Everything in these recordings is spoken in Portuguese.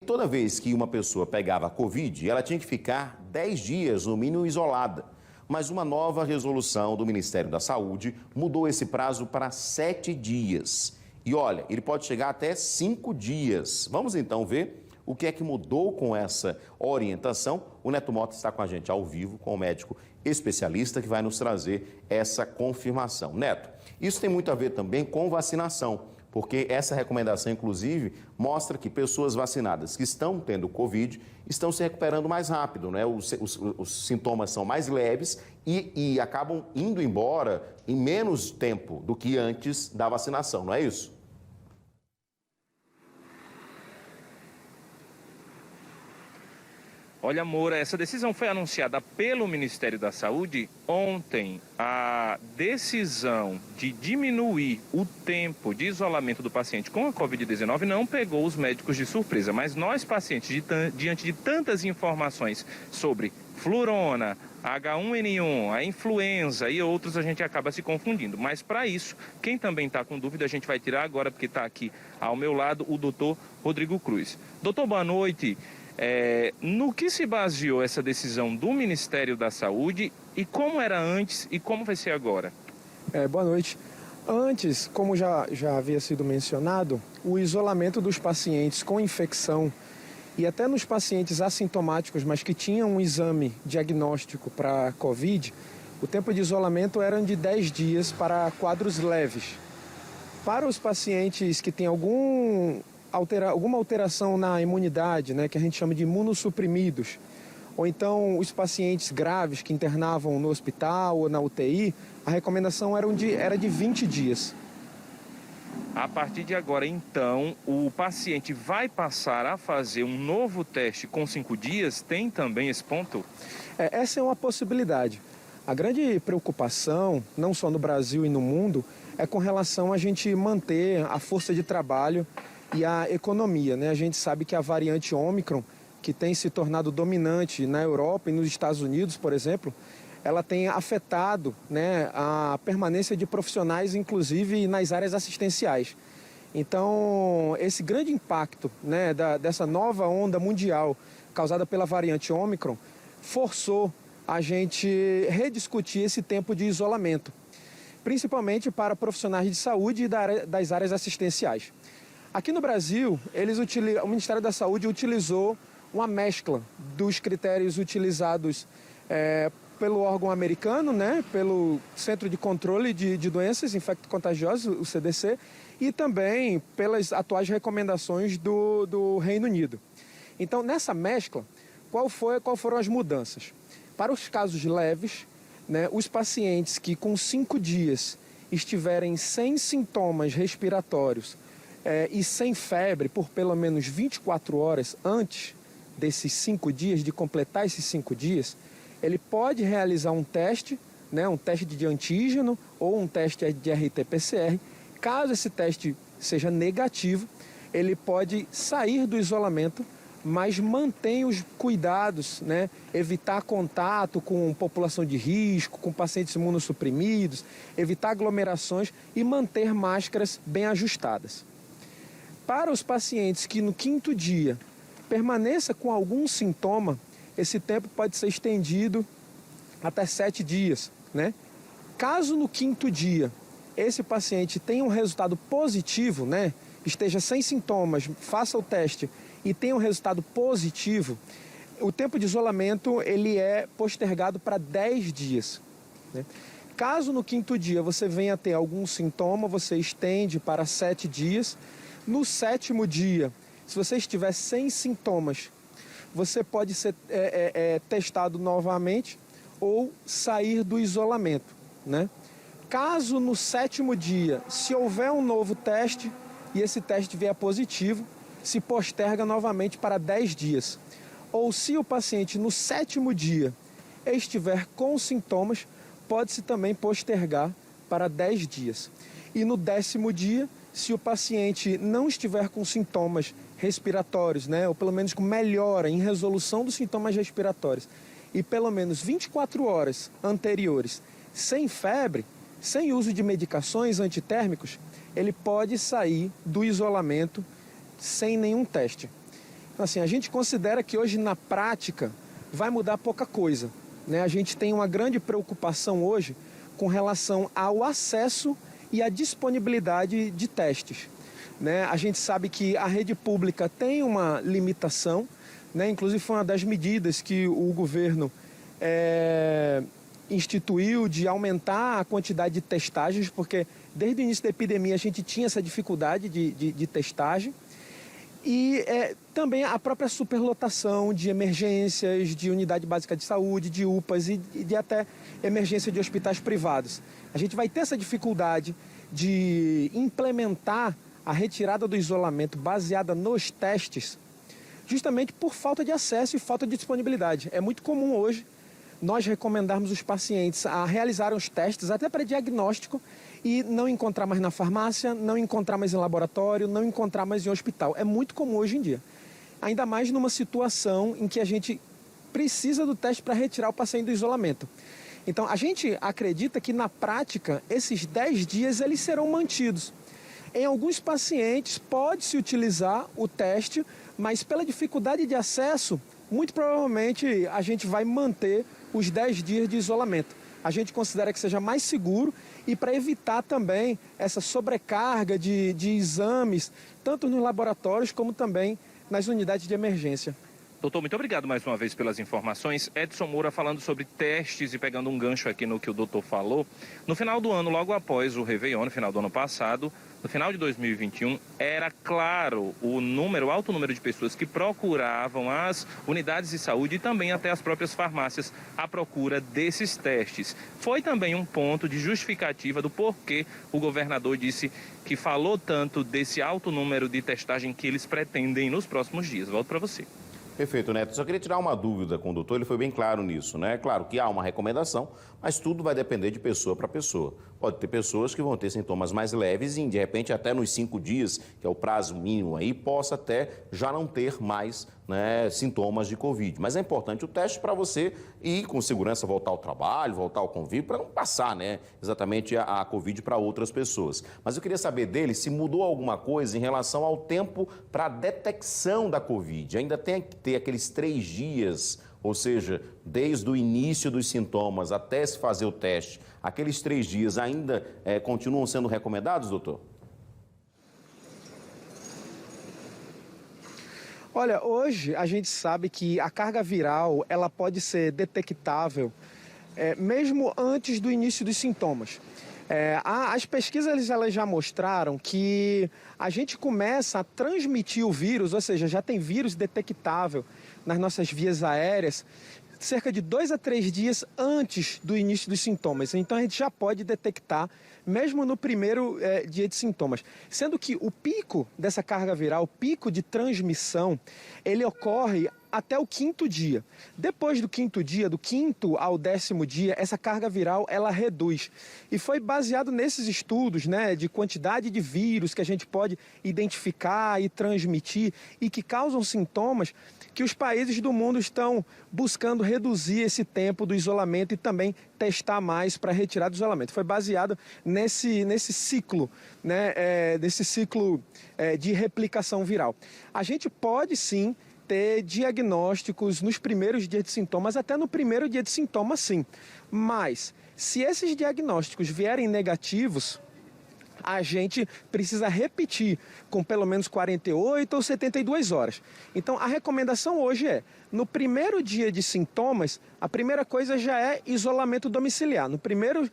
Toda vez que uma pessoa pegava a Covid, ela tinha que ficar 10 dias, no mínimo, isolada. Mas uma nova resolução do Ministério da Saúde mudou esse prazo para 7 dias. E olha, ele pode chegar até 5 dias. Vamos então ver o que é que mudou com essa orientação. O Neto Mota está com a gente ao vivo, com o médico especialista que vai nos trazer essa confirmação. Neto, isso tem muito a ver também com vacinação. Porque essa recomendação, inclusive, mostra que pessoas vacinadas que estão tendo Covid estão se recuperando mais rápido, né? Os sintomas são mais leves e acabam indo embora em menos tempo do que antes da vacinação, não é isso? Olha, Moura, essa decisão foi anunciada pelo Ministério da Saúde ontem. A decisão de diminuir o tempo de isolamento do paciente com a Covid-19 não pegou os médicos de surpresa, mas nós, pacientes, diante de tantas informações sobre flurona, H1N1, a influenza e outros, a gente acaba se confundindo. Mas para isso, quem também está com dúvida, a gente vai tirar agora, porque está aqui ao meu lado o doutor Rodrigo Cruz. Doutor, boa noite. No que se baseou essa decisão do Ministério da Saúde e como era antes e como vai ser agora? Boa noite. Antes, como já havia sido mencionado, o isolamento dos pacientes com infecção e até nos pacientes assintomáticos, mas que tinham um exame diagnóstico para Covid, o tempo de isolamento era de 10 dias para quadros leves. Para os pacientes que têm alguma alteração na imunidade, né, que a gente chama de imunossuprimidos, ou então os pacientes graves que internavam no hospital ou na UTI, a recomendação era de 20 dias. A partir de agora, então, o paciente vai passar a fazer um novo teste com 5 dias? Tem também esse ponto? Essa é uma possibilidade. A grande preocupação, não só no Brasil e no mundo, é com relação a gente manter a força de trabalho e a economia, né? A gente sabe que a variante Ômicron, que tem se tornado dominante na Europa e nos Estados Unidos, por exemplo, ela tem afetado, né, a permanência de profissionais, inclusive nas áreas assistenciais. Então, esse grande impacto, né, dessa nova onda mundial causada pela variante Ômicron forçou a gente rediscutir esse tempo de isolamento, principalmente para profissionais de saúde e das áreas assistenciais. Aqui no Brasil, o Ministério da Saúde utilizou uma mescla dos critérios utilizados pelo órgão americano, né, pelo Centro de Controle de Doenças Infecto-Contagiosas, o CDC, e também pelas atuais recomendações do Reino Unido. Então, nessa mescla, qual foram as mudanças? Para os casos leves, né, os pacientes que com 5 dias estiverem sem sintomas respiratórios e sem febre por pelo menos 24 horas antes desses 5 dias, de completar esses 5 dias, ele pode realizar um teste, né, um teste de antígeno ou um teste de RT-PCR. Caso esse teste seja negativo, ele pode sair do isolamento, mas mantém os cuidados, né, evitar contato com população de risco, com pacientes imunossuprimidos, evitar aglomerações e manter máscaras bem ajustadas. Para os pacientes que no 5º dia permaneça com algum sintoma, esse tempo pode ser estendido até 7 dias, né? Caso no 5º dia esse paciente tenha um resultado positivo, né, esteja sem sintomas, faça o teste e tenha um resultado positivo, o tempo de isolamento ele é postergado para 10 dias, né? Caso no 5º dia você venha a ter algum sintoma, você estende para 7 dias. No 7º dia, se você estiver sem sintomas, você pode ser testado novamente ou sair do isolamento, né? Caso no 7º dia, se houver um novo teste e esse teste vier positivo, se posterga novamente para 10 dias. Ou se o paciente no 7º dia estiver com sintomas, pode-se também postergar para 10 dias. E no 10º dia, se o paciente não estiver com sintomas respiratórios, né, ou pelo menos com melhora em resolução dos sintomas respiratórios, e pelo menos 24 horas anteriores sem febre, sem uso de medicações antitérmicos, ele pode sair do isolamento sem nenhum teste. Assim, a gente considera que hoje, na prática, vai mudar pouca coisa, né? A gente tem uma grande preocupação hoje com relação ao acesso e à disponibilidade de testes, né? A gente sabe que a rede pública tem uma limitação, né? Inclusive foi uma das medidas que o governo instituiu de aumentar a quantidade de testagens, porque desde o início da epidemia a gente tinha essa dificuldade de testagem. E também a própria superlotação de emergências, de unidade básica de saúde, de UPAs e de até emergência de hospitais privados. A gente vai ter essa dificuldade de implementar a retirada do isolamento baseada nos testes, justamente por falta de acesso e falta de disponibilidade. É muito comum hoje nós recomendarmos os pacientes a realizarem os testes até para diagnóstico e não encontrar mais na farmácia, não encontrar mais em laboratório, não encontrar mais em hospital. É muito comum hoje em dia. Ainda mais numa situação em que a gente precisa do teste para retirar o paciente do isolamento. Então, a gente acredita que, na prática, esses 10 dias eles serão mantidos. Em alguns pacientes, pode-se utilizar o teste, mas pela dificuldade de acesso, muito provavelmente a gente vai manter os 10 dias de isolamento. A gente considera que seja mais seguro e para evitar também essa sobrecarga de exames, tanto nos laboratórios como também nas unidades de emergência. Doutor, muito obrigado mais uma vez pelas informações. Edson Moura falando sobre testes e pegando um gancho aqui no que o doutor falou. No final do ano, logo após o Réveillon, no final do ano passado, no final de 2021, era claro o alto número de pessoas que procuravam as unidades de saúde e também até as próprias farmácias à procura desses testes. Foi também um ponto de justificativa do porquê o governador disse que falou tanto desse alto número de testagem que eles pretendem nos próximos dias. Volto para você. Perfeito, Neto. Só queria tirar uma dúvida com o doutor, ele foi bem claro nisso, né? Claro que há uma recomendação, mas tudo vai depender de pessoa para pessoa. Pode ter pessoas que vão ter sintomas mais leves e, de repente, até nos 5 dias, que é o prazo mínimo aí, possa até já não ter mais, né, sintomas de Covid. Mas é importante o teste para você ir com segurança, voltar ao trabalho, voltar ao convívio, para não passar, né, exatamente a Covid para outras pessoas. Mas eu queria saber dele se mudou alguma coisa em relação ao tempo para a detecção da Covid. Ainda tem que ter aqueles 3 dias, ou seja, desde o início dos sintomas até se fazer o teste, aqueles 3 dias ainda continuam sendo recomendados, doutor? Olha, hoje a gente sabe que a carga viral ela pode ser detectável mesmo antes do início dos sintomas. As pesquisas elas já mostraram que a gente começa a transmitir o vírus, ou seja, já tem vírus detectável nas nossas vias aéreas, cerca de 2 a 3 dias antes do início dos sintomas. Então a gente já pode detectar mesmo no primeiro dia de sintomas. Sendo que o pico dessa carga viral, o pico de transmissão, ele ocorre até o 5º dia. Depois do 5º dia, do 5º ao 10º dia, essa carga viral ela reduz. E foi baseado nesses estudos, né, de quantidade de vírus que a gente pode identificar e transmitir e que causam sintomas, que os países do mundo estão buscando reduzir esse tempo do isolamento e também testar mais para retirar do isolamento. Foi baseado nesse ciclo, né, de replicação viral. A gente pode sim ter diagnósticos nos primeiros dias de sintomas, até no primeiro dia de sintomas sim. Mas se esses diagnósticos vierem negativos, a gente precisa repetir com pelo menos 48 ou 72 horas. Então, a recomendação hoje no primeiro dia de sintomas, a primeira coisa já é isolamento domiciliar. No primeiro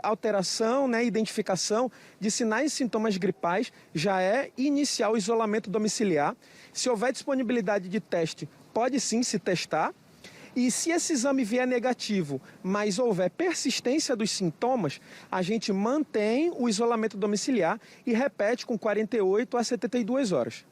alteração, né, identificação de sinais e sintomas gripais, já é iniciar o isolamento domiciliar. Se houver disponibilidade de teste, pode sim se testar. E se esse exame vier negativo, mas houver persistência dos sintomas, a gente mantém o isolamento domiciliar e repete com 48 a 72 horas.